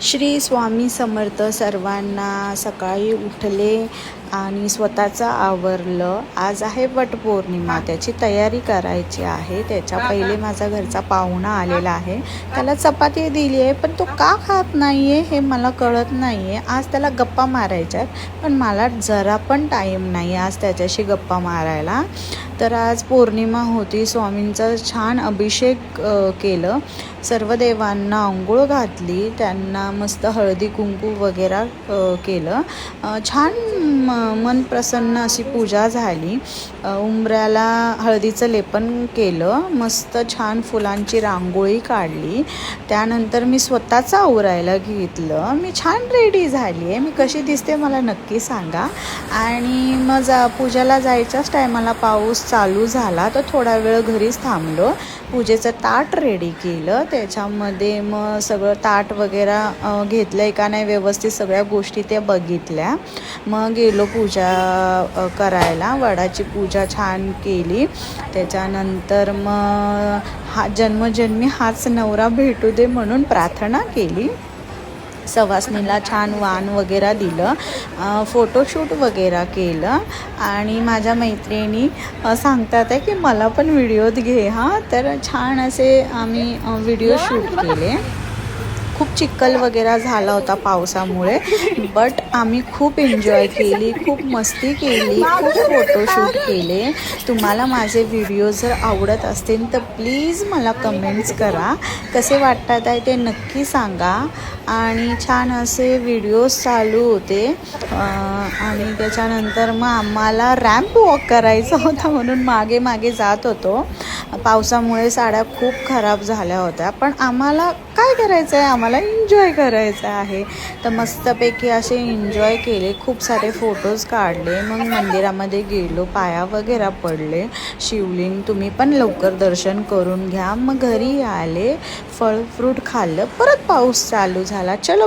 श्री स्वामी समर्थ सर्वांना. सकाळी उठले आणि स्वतःचं आवरलं. आज आहे वटपौर्णिमा, त्याची तयारी करायची आहे. त्याच्या पहिले माझा घरचा पाहुणा आलेला आहे, त्याला चपाती दिली आहे, पण तो का खात नाही आहे हे मला कळत नाही आहे. आज त्याला गप्पा मारायच्यात, पण मला जरा पण टाईम नाही आज त्याच्याशी गप्पा मारायला. तर आज पौर्णिमा होती. स्वामींचा छान अभिषेक केलं, सर्व देवांना अंघोळ घातली, त्यांना मस्त हळदी कुंकू वगैरे केलं. छान मन प्रसन्न अशी पूजा झाली. उंबऱ्याला हळदीचं लेपन केलं, मस्त छान फुलांची रांगोळी काढली. त्यानंतर मी स्वतःचं आवरायला घेतलं. मी छान रेडी झाली आहे. मी कशी दिसते मला नक्की सांगा. आणि मग पूजेला जायच्याच टायमाला पाऊस चालू झाला, तर थोडा वेळ घरीच थांबलो. पूजेचं ताट रेडी केलं, त्याच्यामध्ये मग सगळं ताट वगैरे घेतलं का नाही व्यवस्थित सगळ्या गोष्टी त्या बघितल्या. मग गेलो पूजा करायला. वडाची पूजा छान केली. त्याच्यानंतर मग जन्मजन्मी हाच नवरा भेटू दे म्हणून प्रार्थना केली. सवासणीला छान वाण वगैरे दिलं, फोटोशूट वगैरे केलं. आणि माझ्या मैत्रिणी सांगतात आहे की मला पण व्हिडिओत घे हां. तर छान असे आम्ही व्हिडिओ शूट केले. खूप चिखल वगैरे झाला होता पावसामुळे, बट आम्ही खूप एन्जॉय केली, खूप मस्ती केली, खूप फोटोशूट केले. तुम्हाला माझे व्हिडिओ जर आवडत असतील तर प्लीज मला कमेंट्स करा, कसे वाटतात आहे ते नक्की सांगा. आणि छान असे व्हिडिओज चालू होते. आणि त्याच्यानंतर मग आम्हाला रॅम्प वॉक करायचा होता म्हणून मागे मागे जात होतो. पावसामुळे साड्या खूप खराब झाल्या होत्या, पण आम्हाला काय करायचं आहे, आम्हाला एन्जॉय करायचं आहे. तर मस्तपैकी असे एन्जॉय केले, खूप सारे फोटोज काढले. मग मंदिरामध्ये गेलो, पाया वगैरे पडले. शिवलिंग तुम्ही पण लवकर दर्शन करून घ्या. मग घरी आले, फळ फ्रूट खाल्लं, परत पाऊस चालू झाला. चलो